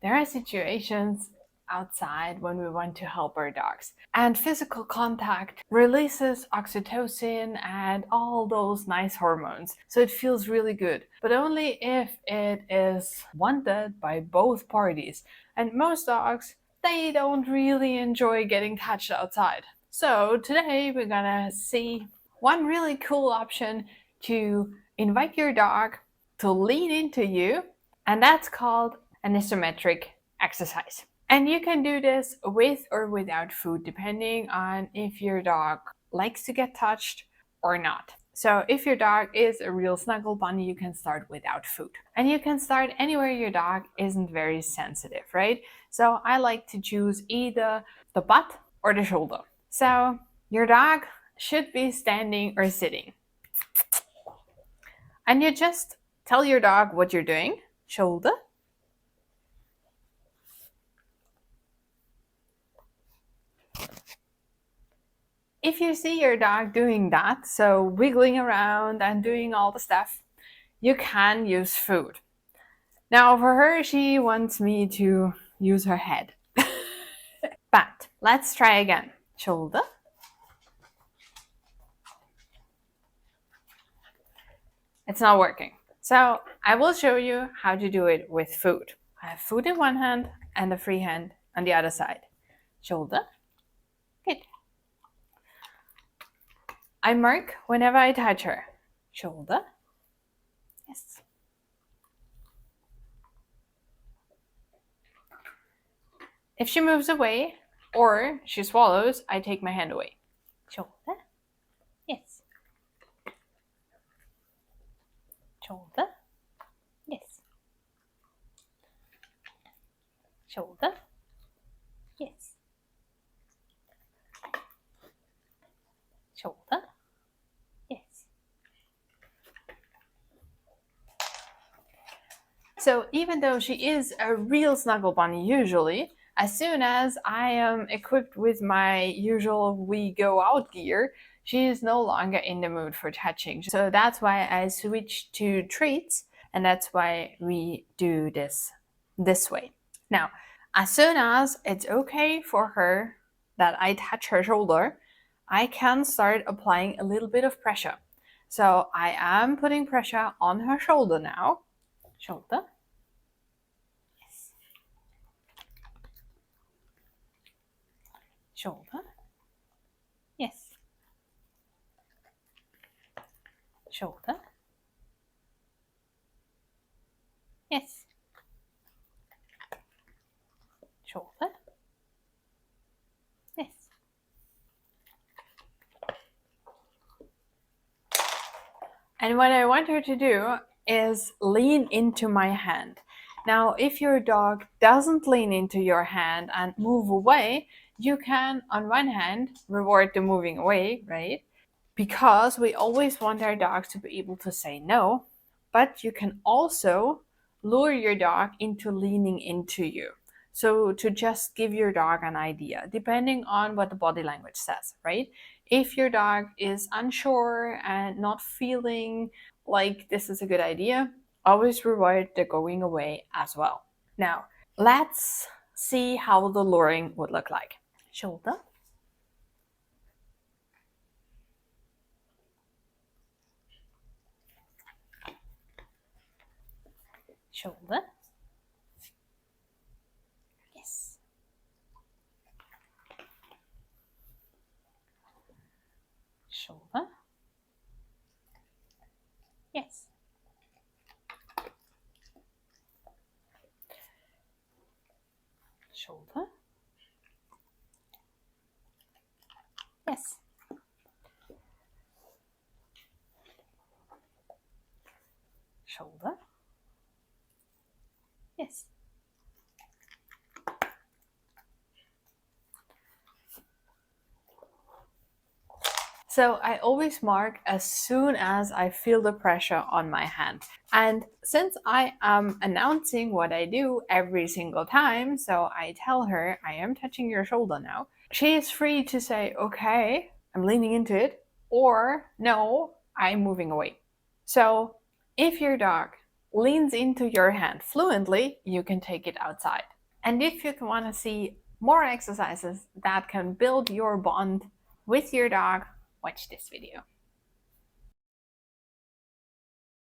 there are situations outside when we want to help our dogs. And physical contact releases oxytocin and all those nice hormones. So it feels really good, but only if it is wanted by both parties. And most dogs, they don't really enjoy getting touched outside. So today we're gonna see one really cool option to invite your dog to lean into you, and that's called an isometric exercise. And you can do this with or without food, depending on if your dog likes to get touched or not. So if your dog is a real snuggle bunny, you can start without food. And you can start anywhere your dog isn't very sensitive, right? So I like to choose either the butt or the shoulder. So your dog should be standing or sitting. And you just tell your dog what you're doing. Shoulder. If you see your dog doing that, so wiggling around and doing all the stuff, you can use food. Now for her, she wants me to use her head. But let's try again. Shoulder. It's not working. So I will show you how to do it with food. I have food in one hand and the free hand on the other side. Shoulder. Good. I mark whenever I touch her. Shoulder. Yes. If she moves away or she swallows, I take my hand away. Shoulder. Yes. Shoulder. Yes. Shoulder. Yes. Shoulder. Yes. So even though she is a real snuggle bunny usually, as soon as I am equipped with my usual we go out gear, she is no longer in the mood for touching. So that's why I switched to treats, and that's why we do this way. Now, as soon as it's okay for her that I touch her shoulder, I can start applying a little bit of pressure. So I am putting pressure on her shoulder now. Shoulder. Yes. Shoulder. Yes. Shoulder. Yes. Shoulder. Yes. And what I want her to do is lean into my hand. Now, if your dog doesn't lean into your hand and move away, you can, on one hand, reward the moving away, right? Because we always want our dogs to be able to say no, but you can also lure your dog into leaning into you. So to just give your dog an idea, depending on what the body language says, right? If your dog is unsure and not feeling like this is a good idea, always reward the going away as well. Now, let's see how the luring would look like. Shoulder. Shoulder. Yes. Shoulder. Yes. Shoulder. Yes. Shoulder. Yes. So I always mark as soon as I feel the pressure on my hand. And since I am announcing what I do every single time, so I tell her I am touching your shoulder now, she is free to say, okay, I'm leaning into it, or no, I'm moving away. So if your dog leans into your hand fluently, you can take it outside. And if you want to see more exercises that can build your bond with your dog, watch this video.